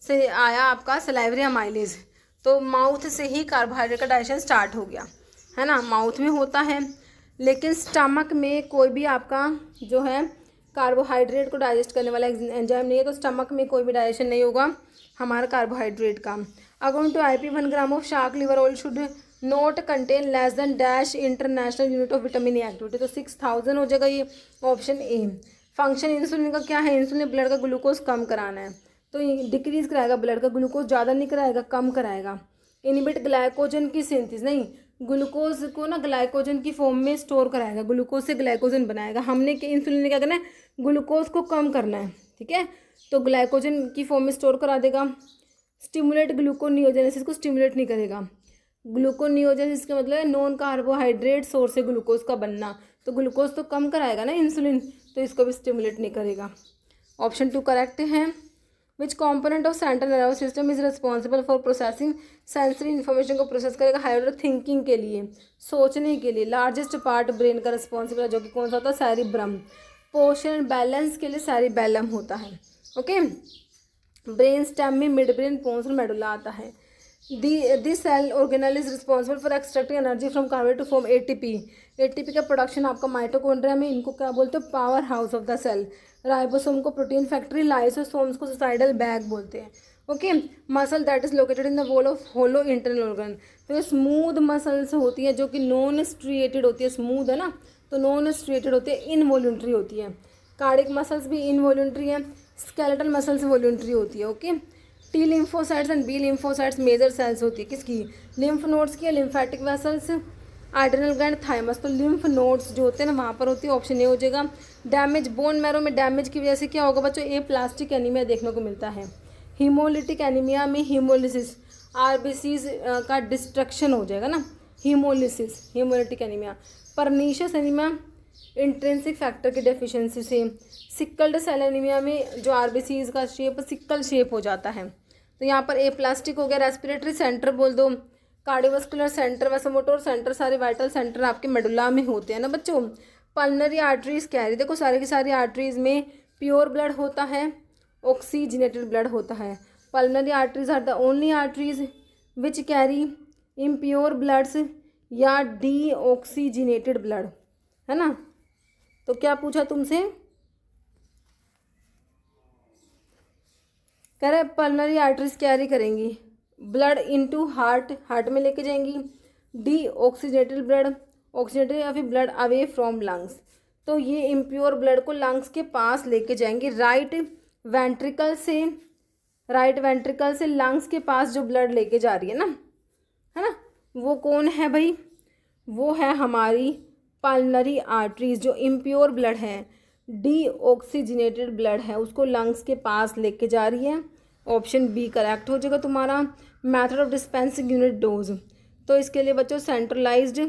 से आया आपका सलाइवरी अमाइलेज, तो माउथ से ही कार्बोहाइड्रेट का डाइजेशन स्टार्ट हो गया है ना, माउथ में होता है। लेकिन स्टमक में कोई भी आपका जो है कार्बोहाइड्रेट को डाइजेस्ट करने वाला एंजाइम नहीं है, तो स्टमक में कोई भी डाइजेशन नहीं होगा हमारा कार्बोहाइड्रेट का। According to IP 1 gram of shark liver oil should not contain less than dash international unit of vitamin A activity. तो 6000 हो जाएगा ये ऑप्शन ए। फंक्शन इंसुलिन का क्या है, इंसुलिन ब्लड का ग्लूकोज कम कराना है, तो डिक्रीज कराएगा ब्लड का ग्लूकोज, ज़्यादा नहीं कराएगा, कम कराएगा। इनिबिट ग्लाइकोजन की सिंथेसिस, नहीं ग्लूकोज को ना ग्लाइकोजन की फॉर्म में स्टोर कराएगा, ग्लूकोज से ग्लाइकोजन बनाएगा। हमने इंसुलिन ने क्या करना है, ग्लूकोज को कम करना है, ठीक है, तो ग्लाइकोजन की फॉर्म में स्टोर करा देगा। स्टिमुलेट ग्लूकोनियोजेनेसिस को स्टिमुलेट नहीं करेगा। ग्लूकोनियोजेनेसिस का मतलब है नॉन कार्बोहाइड्रेट सोर्स से ग्लूकोज का बनना, तो ग्लूकोज तो कम कराएगा ना इंसुलिन, तो इसको भी स्टिमुलेट नहीं करेगा। ऑप्शन 2 करेक्ट है। Which component of central nervous system is responsible for processing sensory information को प्रोसेस करेगा हायर थिंकिंग के लिए, सोचने के लिए। लार्जेस्ट पार्ट ब्रेन का रिस्पॉन्सिबल है, जो कि कौन सा होता है, सेरिब्रम। पोषण बैलेंस के लिए सेरिबेलम होता है, ओके। ब्रेन स्टेम में मिड ब्रेन, पोन्स और मेडुला आता है। This cell organelle is responsible for extracting energy from carbohydrate to form ATP। ATP का प्रोडक्शन आपका माइटोकॉन्ड्रिया में, इनको क्या बोलते हैं, power house of the cell. Ribosome को प्रोटीन फैक्ट्री, लाइसोसोम्स को सुसाइडल बैग बोलते हैं, okay. Muscle that is located in the wall of hollow internal organ. तो ये स्मूथ मसल्स होती है जो कि नॉन स्ट्रिएटेड होती है, स्मूथ है ना, तो नॉन स्ट्रिएटेड होती है, इनवॉल्यूंटरी होती है। कार्डिक मसल्स भी इनवॉल्यूंटरी है, स्केलेटल मसल्स वॉल्यूंटरी होती है, okay. T lymphocytes and B lymphocytes major cells होती है, किसकी, लिम्फ नोड्स की, lymphatic vessels, arterial gland, thymus. तो लिम्फ नोड्स जो होते हैं ना वहाँ पर होती है, ऑप्शन ए हो जाएगा। डैमेज बोन मैरो में डैमेज की वजह से क्या होगा बच्चों, ए प्लास्टिक एनीमिया देखने को मिलता है। हीमोलिटिक एनीमिया में हीमोलिसिस, RBCs का डिस्ट्रक्शन हो जाएगा ना, haemolysis, haemolytic anaemia. Pernicious anaemia intrinsic factor की डेफिशिएंसी से। सिक्ल्ड सेल एनीमिया में जो RBCs का शेप सिक्कल शेप हो जाता है, तो यहाँ पर ए प्लास्टिक हो गया। रेस्पिरेटरी सेंटर बोल दो, कार्डियोवास्कुलर सेंटर, वैसोमोटोर सेंटर, सारे वाइटल सेंटर आपके मेडुला में होते हैं ना बच्चों। पल्मनरी आर्टरीज क्या है, देखो सारी की सारी आर्टरीज में प्योर ब्लड होता है, ऑक्सीजनेटेड ब्लड होता है। Pulmonary arteries are the only arteries which carry impure bloods या डीऑक्सीजनेटेड ब्लड, है ना। तो क्या पूछा तुमसे, कह रहे पल्मनरी आर्टरीज कैरी करेंगी ब्लड इनटू हार्ट, हार्ट में लेके जाएंगी। डी ऑक्सीजनेटेड ब्लड, ऑक्सीजनेटेड या फिर ब्लड अवे फ्रॉम लंग्स, तो ये इम्प्योर ब्लड को लंग्स के पास लेके जाएंगे। राइट वेंट्रिकल से लंग्स के पास जो ब्लड लेके जा रही है ना, वो कौन है भाई, वो है हमारी पल्मनरी आर्टरीज। जो इम्प्योर ब्लड है, डीऑक्सीजनेटेड ब्लड है, उसको लंग्स के पास लेके जा रही है। ऑप्शन बी करेक्ट हो जाएगा तुम्हारा। Method of dispensing unit dose, तो इसके लिए बच्चों centralised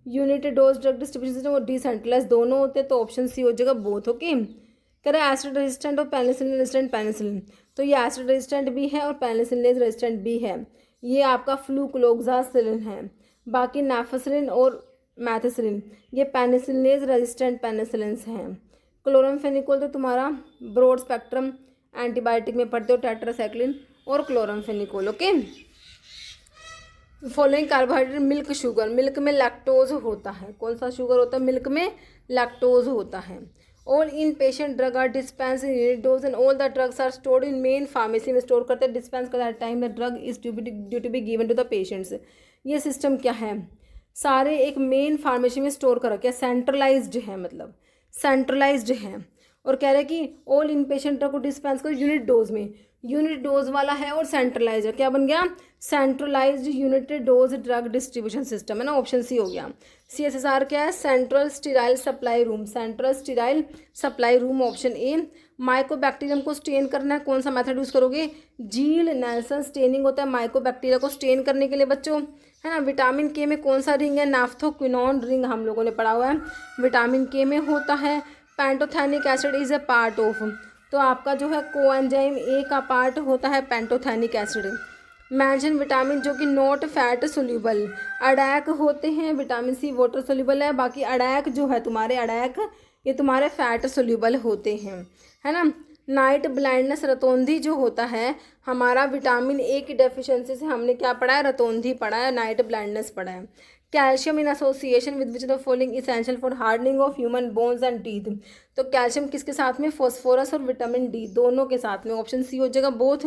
unit dose drug distribution system और डिसेंट्रलाइज दोनों होते हैं, तो ऑप्शन सी हो जाएगा बोथ, ओके। कह रहा है एसिड रेजिस्टेंट और पेनिसिलिन रेजिस्टेंट पेनिसिलिन, तो ये एसिड रेजिस्टेंट भी है और पेनिसिलिन रेजिस्टेंट भी है। ये आपका फ्लूक्लोक्सासिलिन है। बाकी नेफेसिलिन और मैथिसिलिन ये पेनिसिलिनेज रेजिस्टेंट पेनिसिलिन्स हैं। क्लोरामफेनिकोल तो तुम्हारा ब्रॉड स्पेक्ट्रम एंटीबायोटिक में पढ़ते हो, टेट्रासाइक्लिन और chloramphenicol, okay. Following carbohydrate, milk sugar, milk में लैक्टोज होता है, कौन सा शुगर होता है, मिल्क में लैक्टोज होता है। All in patient drug are dispense in unit dose and all the drugs are stored in main pharmacy में स्टोर करते हैं, डिस्पेंस करते हैं time the drug is due to be given to the patients. ये system क्या है, सारे एक मेन फार्मेसी में स्टोर कर रखे, सेंट्रलाइज्ड है, मतलब सेंट्रलाइज्ड है। और कह रहे हैं कि ऑल इन पेशेंट ड्रग को डिस्पेंस करो यूनिट डोज में, यूनिट डोज वाला है और सेंट्रलाइज है, क्या बन गया, centralised unit dose drug distribution system है ना, ऑप्शन सी हो गया। CSSR क्या है, central sterile supply room, central sterile supply room, option A. Mycobacterium को स्टेन करना है, कौन सा मेथड यूज करोगे, जील नेल्सन स्टेनिंग होता है माइकोबैक्टीरिया को स्टेन करने के लिए बच्चों, है ना। विटामिन के में कौन सा रिंग है, नाफ्थोक्विनोन रिंग हम लोगों ने पढ़ा हुआ है, विटामिन के में होता है। Pantothenic acid is a part of, तो आपका जो है कोएंजाइम ए का पार्ट होता है पेंटोथेनिक एसिड। मेंशन विटामिन जो कि नॉट फैट सोल्यूबल, अडैक होते हैं, विटामिन सी वाटर सोल्यूबल है, बाकी अडैक जो है तुम्हारे अडैक ये तुम्हारे फैट सोल्यूबल होते हैं, है ना। नाइट ब्लाइंडनेस रतौंधी जो होता है हमारा विटामिन ए की डेफिशिएंसी से हमने क्या पढ़ा है, रतौंधी पढ़ा है, नाइट ब्लाइंडनेस पढ़ा है। Calcium in association with which the following essential for hardening of human bones and teeth, तो कैल्शियम किसके साथ में, फॉस्फोरस और विटामिन डी दोनों के साथ में, ऑप्शन सी हो जाएगा both.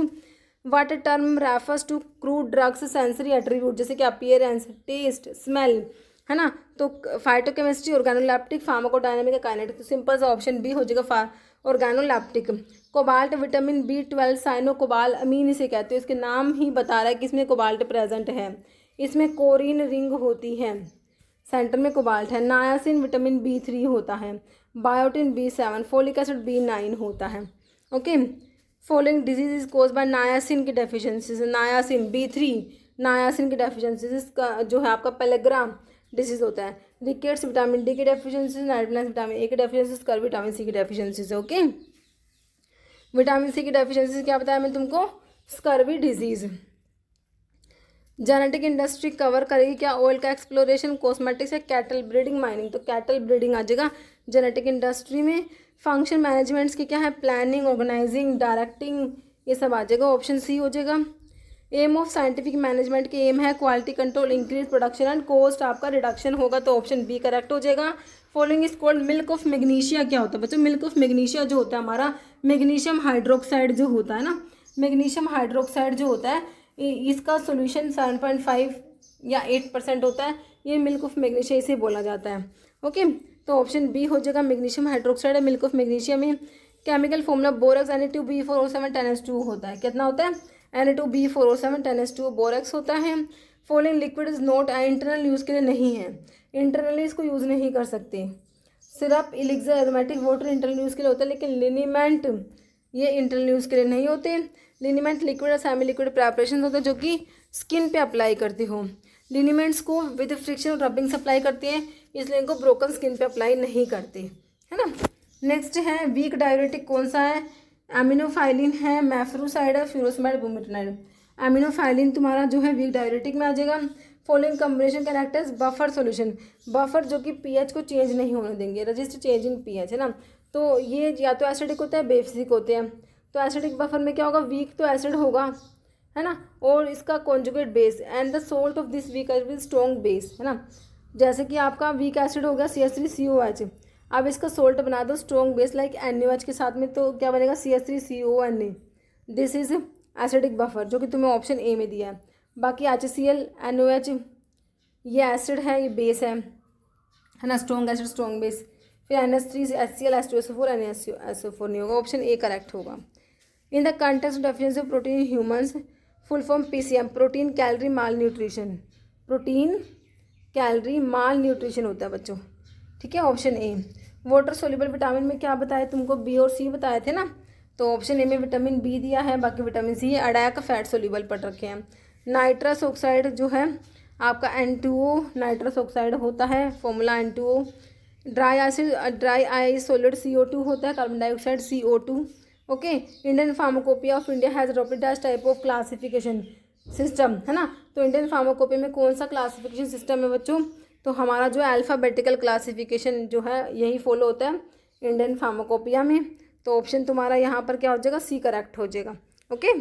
What term refers to crude drugs sensory attribute, जैसे कि अपीयरेंस, टेस्ट, स्मेल, है ना। तो फाइटोकेमिस्ट्री, ऑर्गेनोलैप्टिक, फार्माकोडायनामिक, काइनेटिक, तो सिंपल सा ऑप्शन बी हो जाएगा organoleptic. Cobalt vitamin B12 cyanocobalamin इसे कहते हैं, इसके नाम ही बता रहा है कि इसमें कोबाल्ट प्रेजेंट है, इसमें कोरिन रिंग होती है, सेंटर में कोबाल्ट है। नायासिन विटामिन B3 होता है, biotin B7, folic acid B9 होता है। Okay, following disease is cause by niacin की डेफिशिएंसी, नायासिन B3 नायासिन की डेफिशिएंसी, इसका जो है आपका पेलेग्रा डिजीज होता है। रिकेट्स विटामिन डी की deficiency, night blindness vitamin A की डेफिशिएंसी, स्कर विटामिन सी की डेफिशिएंसी से। ओके, विटामिन सी की डेफिशिएंसी से क्या बताया मैं तुमको, scurvy disease. Genetic industry cover करेगी क्या, ऑयल का एक्सप्लोरेशन, कॉस्मेटिक्स या कैटल ब्रीडिंग, माइनिंग, तो कैटल ब्रीडिंग आ जाएगा जेनेटिक इंडस्ट्री में। फंक्शन मैनेजमेंट्स की क्या है, प्लानिंग, ऑर्गेनाइजिंग, डायरेक्टिंग, ये सब आ जाएगा, ऑप्शन सी हो जाएगा। एम ऑफ साइंटिफिक मैनेजमेंट की एम है quality control, increase production and cost, आपका रिडक्शन होगा, तो ऑप्शन बी करेक्ट हो जाएगा। Following is called milk of magnesia, क्या होता है बच्चों, मिल्क ऑफ मैग्नीशिया जो होता है हमारा मैग्नीशियम हाइड्रोक्साइड जो होता है ना, मैग्नीशियम हाइड्रोक्साइड जो होता है इसका सोल्यूशन 7.5 या 8% होता है, ये मिल्क ऑफ मैग्नीशिया इसे बोला जाता है। ओके, तो ऑप्शन बी हो जाएगा, मैग्नीशियम हाइड्रोक्साइड है मिल्क ऑफ मैग्नीशिया में। Chemical formula borax Na2B4O7 10S2 होता है, कितना होता है, Na2B4O7 10S2 बोरक्स होता है। Following liquid is not internal use के लिए नहीं है, इंटरनली इसको यूज़ नहीं कर सकते। Syrup, elixir, aromatic water internal use के लिए होता है, लेकिन लिनीमेंट ये इंटरनल यूज़ के लिए नहीं होते। लिनीमेंट लिक्विड और सेमी लिक्विड प्रेपरेशन होते हैं जो कि स्किन पे अप्लाई करते हो। लिनीमेंट्स को विद फ्रिक्शन और रबिंग से अप्लाई करते हैं, इसलिए इनको ब्रोकन स्किन पे अप्लाई नहीं करते, है ना। नेक्स्ट है वीक डायरेटिक कौन सा है, एमिनोफाइलिन है, मैफ्रूसाइड है, फ्यूरोसमाइड, बुमेटनाइड। एमिनोफाइलिन तुम्हारा जो है वीक डायरेटिक में आ जाएगा। Following combination can act as buffer solution, buffer जो कि पीएच को चेंज नहीं होने देंगे, रजिस्ट चेंज इन पीएच, है ना। तो ये या तो एसिडिक होता है बेसिक होते हैं, तो एसिडिक बफर में क्या होगा, वीक तो एसिड होगा, है ना, और इसका conjugate base and the salt of this weak acid strong base, है ना। जैसे कि आपका वीक एसिड हो गया CH3COH, अब इसका सोल्ट बना दो स्ट्रॉन्ग बेस लाइक NaOH के साथ में, तो क्या बनेगा CH3CONa, this is acidic buffer जो कि तुम्हें ऑप्शन ए में दिया है। बाकी HCl NOH ये एसिड है, ये बेस है ना, स्ट्रॉन्ग एसिड स्ट्रॉन्ग बेस। फिर NH3 HCl H2SO4 NaSO4 नहीं होगा, ऑप्शन ए करेक्ट होगा। In the context definition of protein in humans, full form PCM, protein calorie mall nutrition, protein calorie mall nutrition होता है बच्चों, ठीक है, option A. Water soluble vitamin में क्या बताया तुमको, बी और सी बताए थे ना, तो ऑप्शन ए में विटामिन बी दिया है, बाकी विटामिन सी अडैक फैट सोल्यूबल पढ़ रखे हैं। नाइट्रस ऑक्साइड जो है आपका N2O नाइट्रस ऑक्साइड होता है, formula N2O। Dry acid dry eye solid CO2 होता है, carbon dioxide CO2। Okay, Indian pharmacopoeia of India has adopted this type of classification system, है ना। तो इंडियन फार्माकोपिया में कौन सा क्लासिफिकेशन सिस्टम है बच्चों, तो हमारा जो अल्फ़ाबेटिकल क्लासिफिकेशन जो है यही फॉलो होता है इंडियन फार्माकोपिया में, तो ऑप्शन तुम्हारा यहाँ पर क्या हो जाएगा, सी करेक्ट हो जाएगा। ओके।